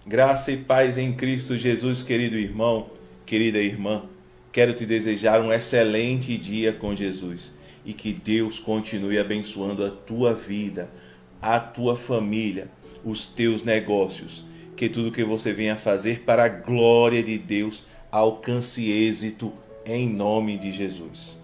Graça e paz em Cristo Jesus, querido irmão, querida irmã. Quero te desejar um excelente dia com Jesus e que Deus continue abençoando a tua vida, a tua família, os teus negócios. Que tudo que você venha fazer para a glória de Deus alcance êxito em nome de Jesus.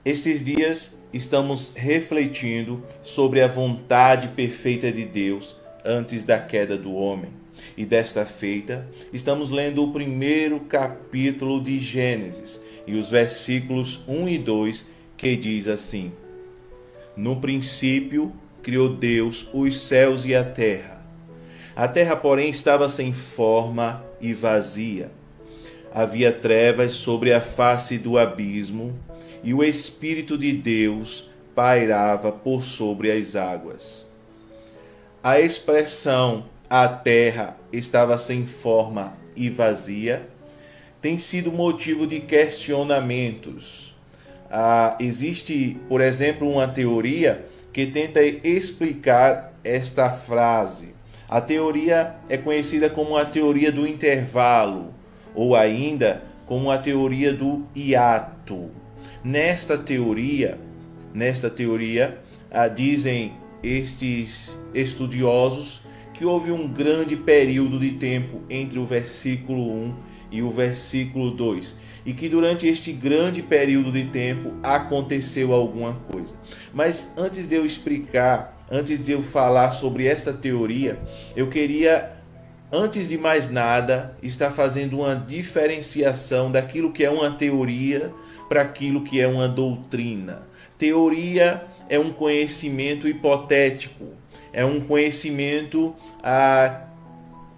Estes dias estamos refletindo sobre a vontade perfeita de Deus antes da queda do homem. E desta feita, estamos lendo o primeiro capítulo de Gênesis e os versículos 1 e 2 que diz assim: No princípio criou Deus os céus e a terra. A terra, porém, estava sem forma e vazia. Havia trevas sobre a face do abismo e o Espírito de Deus pairava por sobre as águas. A expressão "a terra estava sem forma e vazia" tem sido motivo de questionamentos. Existe, por exemplo, uma teoria que tenta explicar esta frase. A teoria é conhecida como a teoria do intervalo, ou ainda como a teoria do hiato. Nesta teoria, dizem estes estudiosos que houve um grande período de tempo entre o versículo 1 e o versículo 2 e que durante este grande período de tempo aconteceu alguma coisa. Mas antes de eu explicar, antes de eu falar sobre esta teoria, eu queria, antes de mais nada, estar fazendo uma diferenciação daquilo que é uma teoria para aquilo que é uma doutrina. Teoria é um conhecimento hipotético, é um conhecimento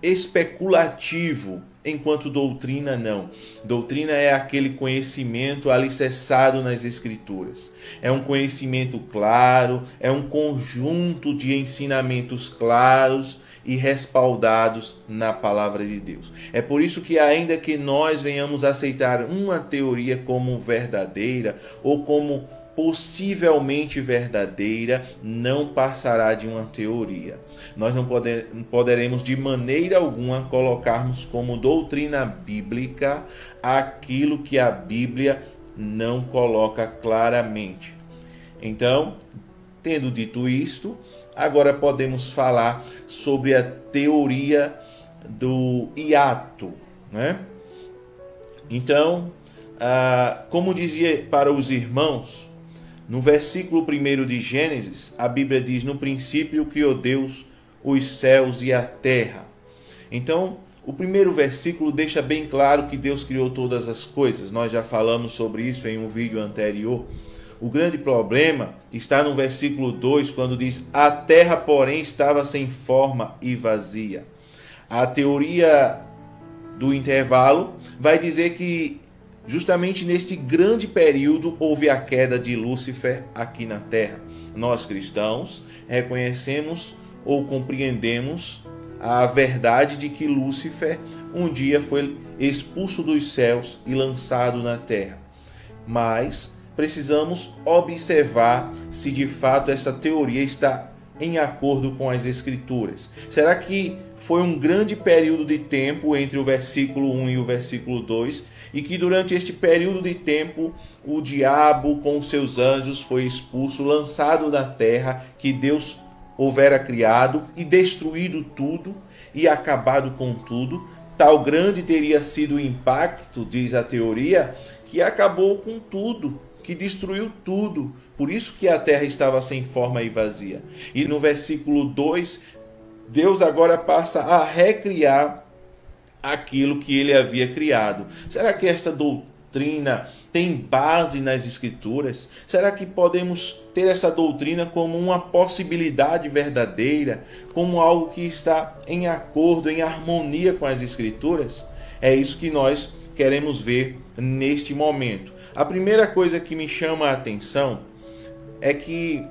especulativo, enquanto doutrina não. Doutrina é aquele conhecimento alicerçado nas Escrituras. É um conhecimento claro, é um conjunto de ensinamentos claros e respaldados na palavra de Deus. É por isso que, ainda que nós venhamos aceitar uma teoria como verdadeira ou como possivelmente verdadeira, não passará de uma teoria. Nós não poderemos de maneira alguma colocarmos como doutrina bíblica aquilo que a Bíblia não coloca claramente. Então, tendo dito isto, agora podemos falar sobre a teoria do hiato, né? Então, como dizia para os irmãos, no versículo 1 de Gênesis, a Bíblia diz: No princípio criou Deus os céus e a terra. Então, o primeiro versículo deixa bem claro que Deus criou todas as coisas. Nós já falamos sobre isso em um vídeo anterior. O grande problema está no versículo 2, quando diz: A terra, porém, estava sem forma e vazia. A teoria do intervalo vai dizer que justamente neste grande período houve a queda de Lúcifer aqui na terra. Nós cristãos reconhecemos ou compreendemos a verdade de que Lúcifer um dia foi expulso dos céus e lançado na terra. Mas precisamos observar se de fato essa teoria está em acordo com as Escrituras. Será que foi um grande período de tempo entre o versículo 1 e o versículo 2 e que durante este período de tempo o diabo com seus anjos foi expulso, lançado da terra que Deus houvera criado e destruído tudo e acabado com tudo? Tal grande teria sido o impacto, diz a teoria, que acabou com tudo, que destruiu tudo. Por isso que a terra estava sem forma e vazia. E no versículo 2, Deus agora passa a recriar aquilo que ele havia criado. Será que esta doutrina tem base nas Escrituras? Será que podemos ter essa doutrina como uma possibilidade verdadeira, como algo que está em acordo, em harmonia com as Escrituras? É isso que nós queremos ver neste momento. A primeira coisa que me chama a atenção é que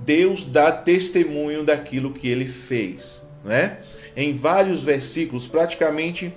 Deus dá testemunho daquilo que ele fez, né? Em vários versículos, praticamente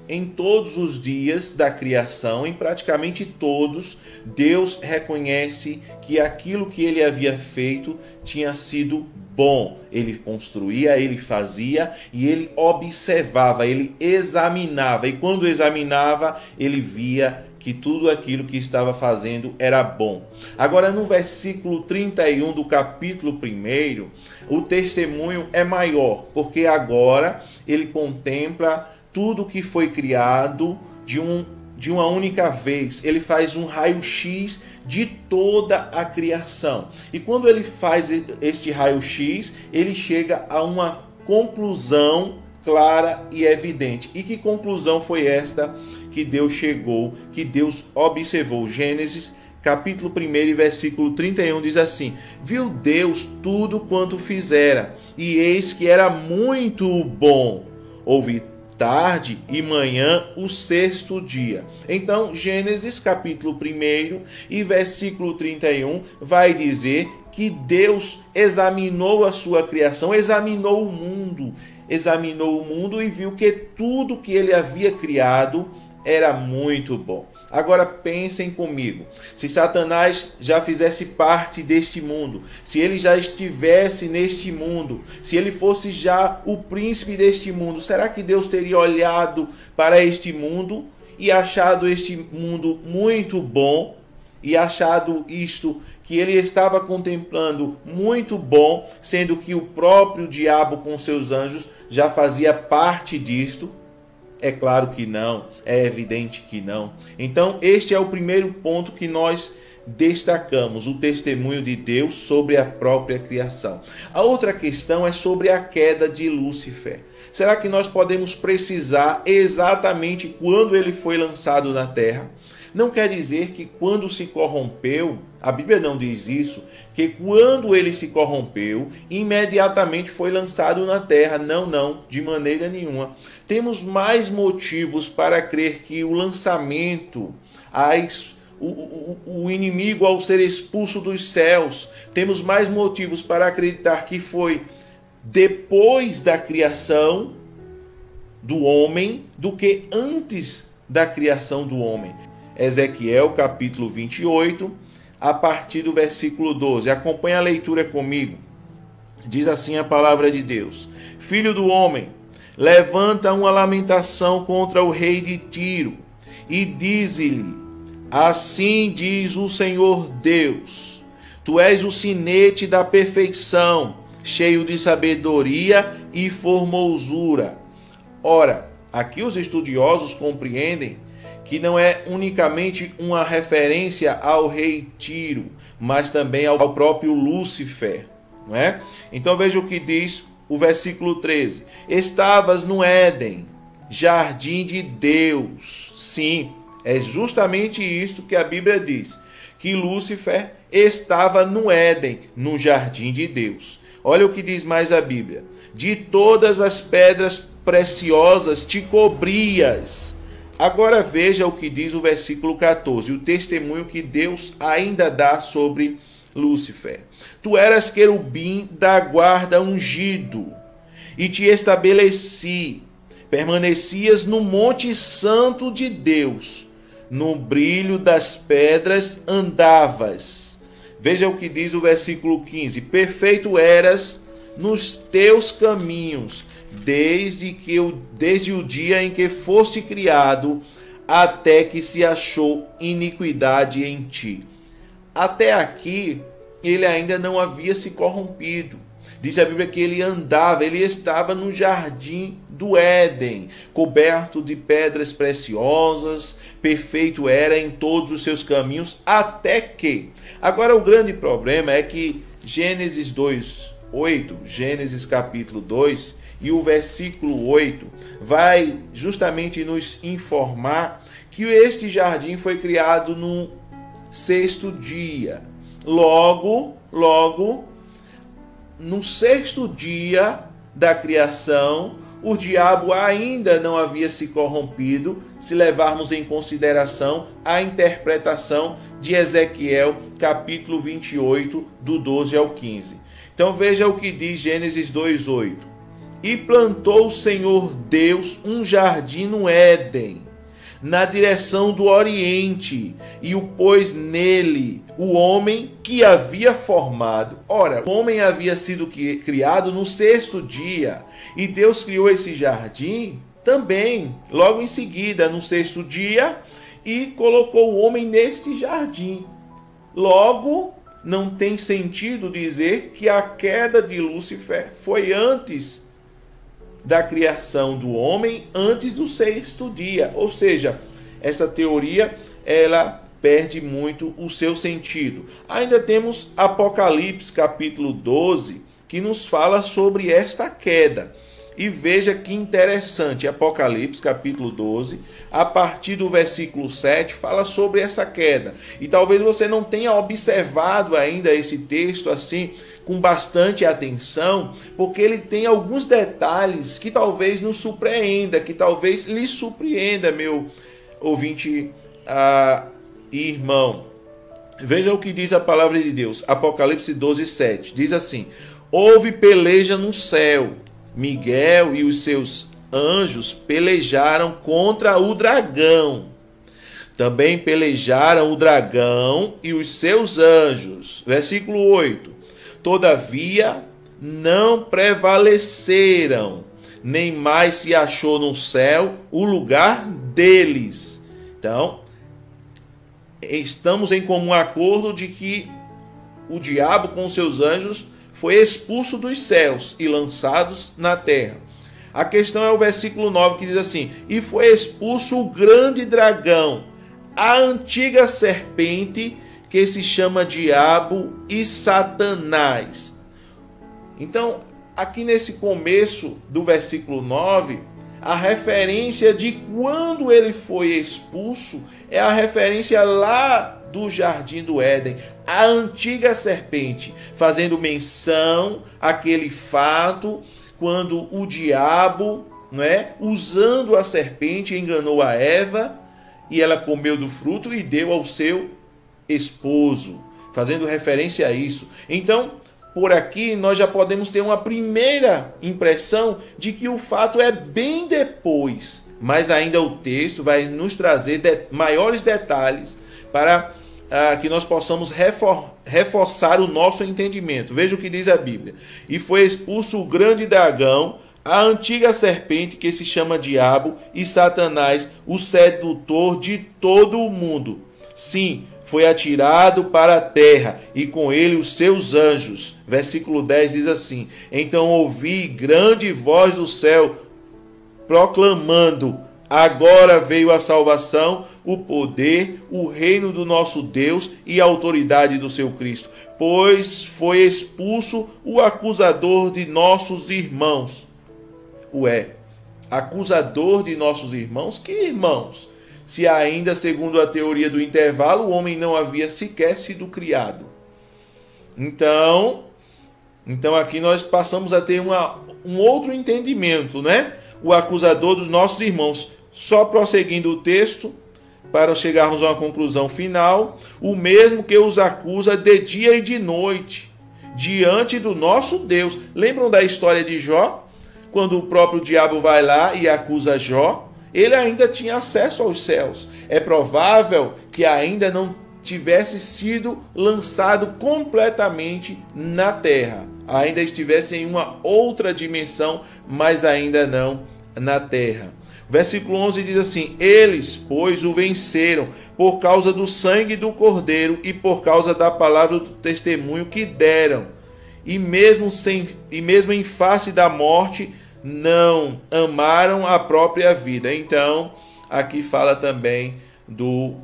em todos os dias da criação, em praticamente todos, Deus reconhece que aquilo que ele havia feito tinha sido bom. Ele construía, ele fazia e ele observava, ele examinava. E quando examinava, ele via que tudo aquilo que estava fazendo era bom. Agora, no versículo 31 do capítulo 1, o testemunho é maior, porque agora ele contempla tudo que foi criado de uma única vez. Ele faz um raio-x de toda a criação. E quando ele faz este raio-x, ele chega a uma conclusão clara e evidente. E que conclusão foi esta que Deus chegou, que Deus observou? Gênesis capítulo 1, versículo 31 diz assim: viu Deus tudo quanto fizera, e eis que era muito bom. Houve tarde e manhã, o sexto dia. Então, Gênesis capítulo 1 e versículo 31 vai dizer que Deus examinou a sua criação, examinou o mundo e viu que tudo que ele havia criado era muito bom. Agora pensem comigo, se Satanás já fizesse parte deste mundo, se ele já estivesse neste mundo, se ele fosse já o príncipe deste mundo, será que Deus teria olhado para este mundo e achado este mundo muito bom e achado isto que ele estava contemplando muito bom, sendo que o próprio diabo com seus anjos já fazia parte disto? É claro que não, é evidente que não. Então, este é o primeiro ponto que nós destacamos, o testemunho de Deus sobre a própria criação. A outra questão é sobre a queda de Lúcifer. Será que nós podemos precisar exatamente quando ele foi lançado na terra? Não quer dizer que quando se corrompeu, a Bíblia não diz isso, que quando ele se corrompeu, imediatamente foi lançado na terra. Não, de maneira nenhuma. Temos mais motivos para crer que o lançamento, o inimigo ao ser expulso dos céus, temos mais motivos para acreditar que foi depois da criação do homem do que antes da criação do homem. Ezequiel capítulo 28, a partir do versículo 12. Acompanhe a leitura comigo. Diz assim a palavra de Deus: Filho do homem, levanta uma lamentação contra o rei de Tiro e dize-lhe: assim diz o Senhor Deus, tu és o sinete da perfeição, cheio de sabedoria e formosura. Ora, aqui os estudiosos compreendem que não é unicamente uma referência ao rei Tiro, mas também ao próprio Lúcifer, não é? Então veja o que diz o versículo 13: estavas no Éden, jardim de Deus. Sim, é justamente isso que a Bíblia diz, que Lúcifer estava no Éden, no jardim de Deus. Olha o que diz mais a Bíblia: de todas as pedras preciosas te cobrias. Agora veja o que diz o versículo 14, o testemunho que Deus ainda dá sobre Lúcifer. Tu eras querubim da guarda ungido, e te estabeleci, permanecias no monte santo de Deus, no brilho das pedras andavas. Veja o que diz o versículo 15, perfeito eras nos teus caminhos, desde o dia em que foste criado, até que se achou iniquidade em ti. Até aqui, ele ainda não havia se corrompido. Diz a Bíblia que ele andava, ele estava no jardim do Éden, coberto de pedras preciosas, perfeito era em todos os seus caminhos, até que... Agora o grande problema é que Gênesis 2:8, Gênesis capítulo 2 e o versículo 8 vai justamente nos informar que este jardim foi criado no sexto dia. Logo, no sexto dia da criação, o diabo ainda não havia se corrompido, se levarmos em consideração a interpretação de Ezequiel, capítulo 28, do 12 ao 15. Então veja o que diz Gênesis 2:8. E plantou o Senhor Deus um jardim no Éden, na direção do Oriente, e o pôs nele o homem que havia formado. Ora, o homem havia sido criado no sexto dia, e Deus criou esse jardim também, logo em seguida, no sexto dia, e colocou o homem neste jardim. Logo, não tem sentido dizer que a queda de Lúcifer foi antes da criação do homem, antes do sexto dia. Ou seja, essa teoria ela perde muito o seu sentido. Ainda temos Apocalipse capítulo 12, que nos fala sobre esta queda. E veja que interessante, Apocalipse capítulo 12, a partir do versículo 7, fala sobre essa queda. E talvez você não tenha observado ainda esse texto assim com bastante atenção, porque ele tem alguns detalhes que talvez nos surpreenda, que talvez lhe surpreenda, meu ouvinte e irmão. Veja o que diz a palavra de Deus, Apocalipse 12, 7. Diz assim: houve peleja no céu. Miguel e os seus anjos pelejaram contra o dragão. Também pelejaram o dragão e os seus anjos. Versículo 8. Todavia não prevaleceram, nem mais se achou no céu o lugar deles. Então, estamos em comum acordo de que o diabo com seus anjos foi expulso dos céus e lançados na terra. A questão é o versículo 9 que diz assim: e foi expulso o grande dragão, a antiga serpente, que se chama Diabo e Satanás. Então, aqui nesse começo do versículo 9, a referência de quando ele foi expulso é a referência lá do Jardim do Éden, a antiga serpente, fazendo menção àquele fato quando o diabo, usando a serpente, enganou a Eva e ela comeu do fruto e deu ao seu esposo, fazendo referência a isso. Então, por aqui nós já podemos ter uma primeira impressão de que o fato é bem depois, mas ainda o texto vai nos trazer maiores detalhes para que nós possamos reforçar o nosso entendimento. Veja o que diz a Bíblia: e foi expulso o grande dragão, a antiga serpente, que se chama Diabo e Satanás, o sedutor de todo o mundo. Sim, foi atirado para a terra, e com ele os seus anjos. Versículo 10 diz assim: então ouvi grande voz do céu proclamando: agora veio a salvação, o poder, o reino do nosso Deus e a autoridade do seu Cristo, pois foi expulso o acusador de nossos irmãos. Acusador de nossos irmãos? Que irmãos? Se ainda, segundo a teoria do intervalo, o homem não havia sequer sido criado. Então aqui nós passamos a ter um outro entendimento, O acusador dos nossos irmãos. Só prosseguindo o texto, para chegarmos a uma conclusão final: o mesmo que os acusa de dia e de noite, diante do nosso Deus. Lembram da história de Jó? Quando o próprio diabo vai lá e acusa Jó, ele ainda tinha acesso aos céus. É provável que ainda não tivesse sido lançado completamente na terra. Ainda estivesse em uma outra dimensão, mas ainda não na terra. Versículo 11 diz assim: eles, pois, o venceram por causa do sangue do Cordeiro e por causa da palavra do testemunho que deram. E mesmo em face da morte, não amaram a própria vida. Então, aqui fala também do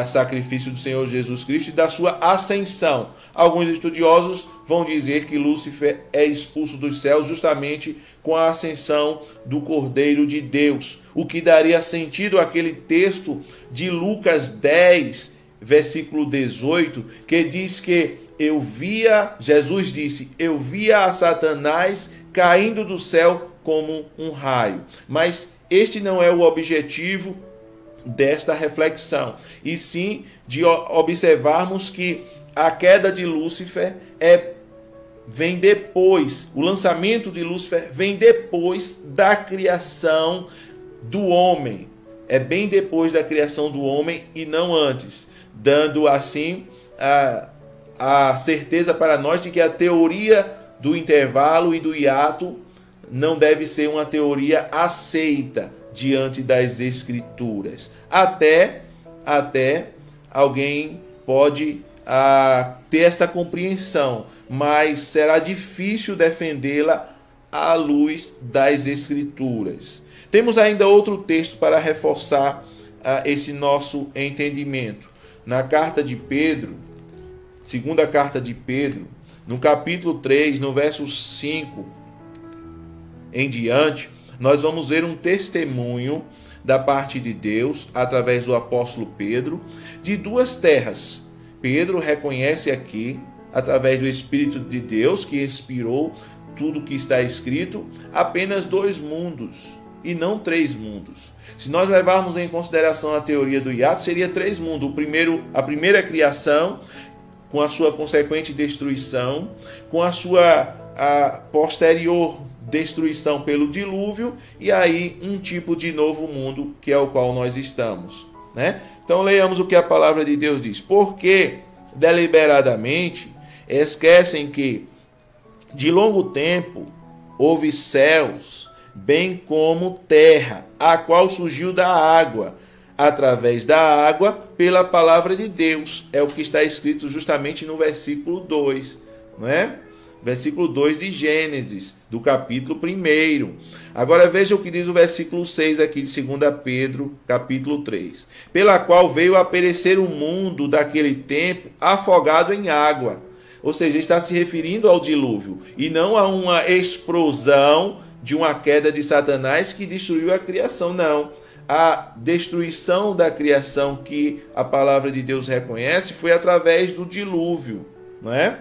sacrifício do Senhor Jesus Cristo e da sua ascensão. Alguns estudiosos vão dizer que Lúcifer é expulso dos céus justamente com a ascensão do Cordeiro de Deus, o que daria sentido àquele texto de Lucas 10, versículo 18, que diz que Jesus disse: eu via a Satanás caindo do céu como um raio. Mas este não é o objetivo desta reflexão, e sim de observarmos que a queda de Lúcifer vem depois, o lançamento de Lúcifer vem depois depois da criação do homem. É bem depois da criação do homem e não antes, dando assim a certeza para nós de que a teoria do intervalo e do hiato não deve ser uma teoria aceita diante das Escrituras. Até alguém pode ter esta compreensão, mas será difícil defendê-la à luz das Escrituras. Temos ainda outro texto para reforçar esse nosso entendimento. Na carta de Pedro, segunda carta de Pedro, no capítulo 3, no verso 5 em diante, nós vamos ver um testemunho da parte de Deus, através do apóstolo Pedro, de duas terras. Pedro reconhece aqui, através do Espírito de Deus, que inspirou tudo que está escrito, apenas 2 mundos, e não 3 mundos. Se nós levarmos em consideração a teoria do hiato, seria 3 mundos. A primeira criação, com a sua consequente destruição, com a sua posterior destruição pelo dilúvio, e aí um tipo de novo mundo, que é o qual nós estamos, né? Então leiamos o que a palavra de Deus diz. Porque deliberadamente esquecem que de longo tempo houve céus, bem como terra, a qual surgiu da água, através da água, pela palavra de Deus. É o que está escrito justamente no versículo 2, não é? Versículo 2 de Gênesis, do capítulo 1. Agora veja o que diz o versículo 6 aqui de 2 Pedro, capítulo 3. Pela qual veio a perecer o mundo daquele tempo afogado em água. Ou seja, está se referindo ao dilúvio, e não a uma explosão de uma queda de Satanás que destruiu a criação, não. A destruição da criação que a palavra de Deus reconhece foi através do dilúvio, não é?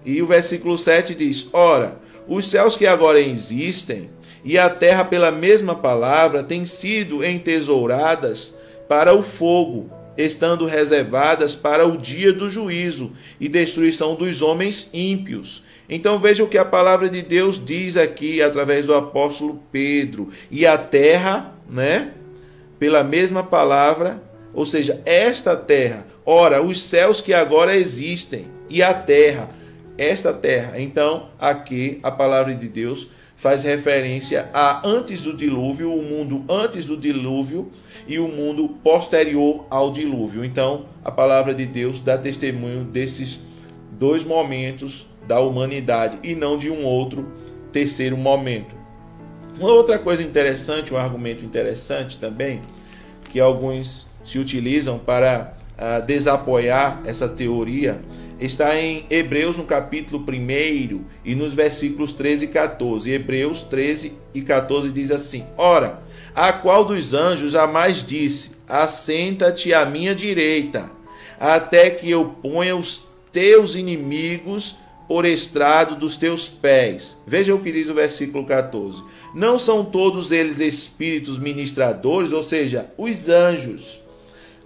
E o versículo 7 diz: ora, os céus que agora existem e a terra pela mesma palavra têm sido entesouradas para o fogo, estando reservadas para o dia do juízo e destruição dos homens ímpios. Então veja o que a palavra de Deus diz aqui através do apóstolo Pedro. E a terra, né, pela mesma palavra, ou seja, esta terra, ora, os céus que agora existem e a terra, esta terra. Então aqui a palavra de Deus faz referência a antes do dilúvio, o mundo antes do dilúvio e o mundo posterior ao dilúvio. Então a palavra de Deus dá testemunho desses 2 momentos da humanidade e não de um outro terceiro momento. Uma outra coisa interessante, um argumento interessante também, que alguns se utilizam para desapoiar essa teoria, está em Hebreus no capítulo 1 e nos versículos 13 e 14. Hebreus 13 e 14 diz assim: ora, a qual dos anjos jamais disse: assenta-te à minha direita, até que eu ponha os teus inimigos por estrado dos teus pés. Veja o que diz o versículo 14. Não são todos eles espíritos ministradores, ou seja, os anjos.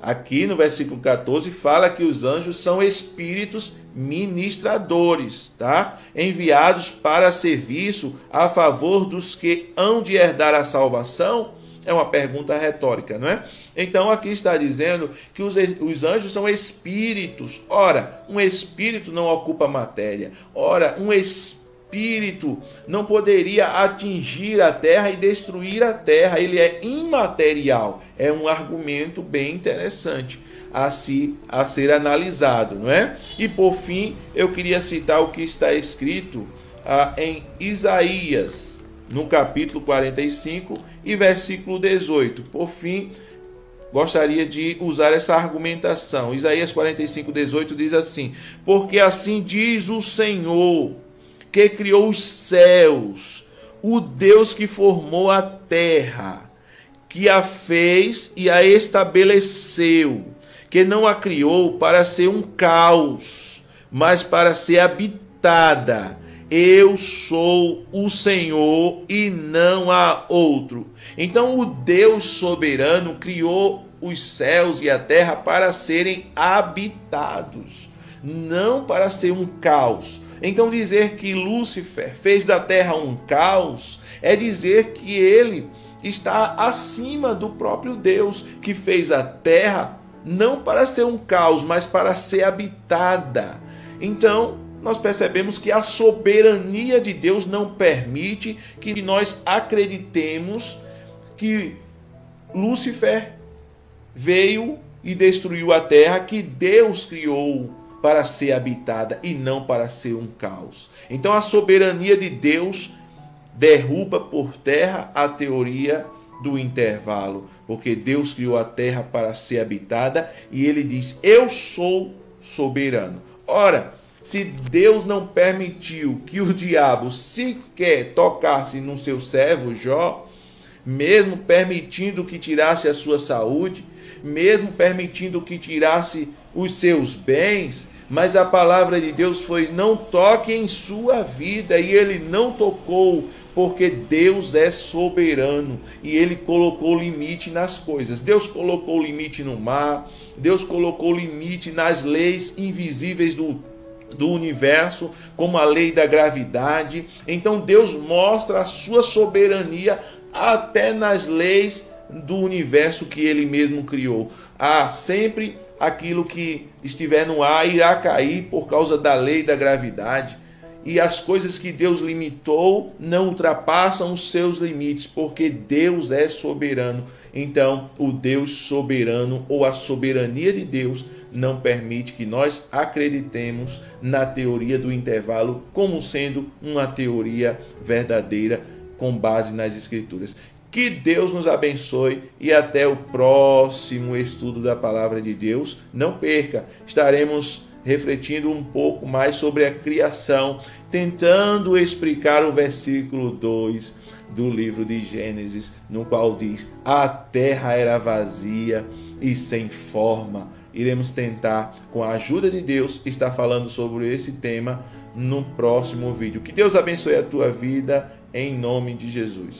Aqui no versículo 14 fala que os anjos são espíritos ministradores, tá? Enviados para serviço a favor dos que hão de herdar a salvação. É uma pergunta retórica, não é? Então aqui está dizendo que os anjos são espíritos. Ora, um espírito não ocupa matéria. Ora, um espírito não poderia atingir a terra e destruir a terra. Ele é imaterial. É um argumento bem interessante a ser analisado, não é? E por fim, eu queria citar o que está escrito em Isaías, no capítulo 45 e versículo 18. Por fim, gostaria de usar essa argumentação. Isaías 45, 18 diz assim: porque assim diz o Senhor, que criou os céus, o Deus que formou a terra, que a fez e a estabeleceu, que não a criou para ser um caos, mas para ser habitada. Eu sou o Senhor e não há outro. Então o Deus soberano criou os céus e a terra para serem habitados, não para ser um caos. Então dizer que Lúcifer fez da terra um caos é dizer que ele está acima do próprio Deus, que fez a terra não para ser um caos, mas para ser habitada. Então, nós percebemos que a soberania de Deus não permite que nós acreditemos que Lúcifer veio e destruiu a terra, que Deus criou para ser habitada e não para ser um caos. Então a soberania de Deus derruba por terra a teoria do intervalo, porque Deus criou a terra para ser habitada e ele diz: eu sou soberano. Ora, se Deus não permitiu que o diabo sequer tocasse no seu servo Jó, mesmo permitindo que tirasse a sua saúde, mesmo permitindo que tirasse os seus bens, mas a palavra de Deus foi: não toque em sua vida, e ele não tocou, porque Deus é soberano e ele colocou limite nas coisas. Deus colocou limite no mar, Deus colocou limite nas leis invisíveis do universo, como a lei da gravidade. Então Deus mostra a sua soberania até nas leis do universo que ele mesmo criou. Sempre aquilo que estiver no ar irá cair por causa da lei da gravidade. E as coisas que Deus limitou não ultrapassam os seus limites, porque Deus é soberano. Então, o Deus soberano, ou a soberania de Deus, não permite que nós acreditemos na teoria do intervalo como sendo uma teoria verdadeira com base nas Escrituras. Que Deus nos abençoe e até o próximo estudo da Palavra de Deus. Não perca, estaremos refletindo um pouco mais sobre a criação, tentando explicar o versículo 2 do livro de Gênesis, no qual diz: a terra era vazia e sem forma. Iremos tentar, com a ajuda de Deus, estar falando sobre esse tema no próximo vídeo. Que Deus abençoe a tua vida, em nome de Jesus.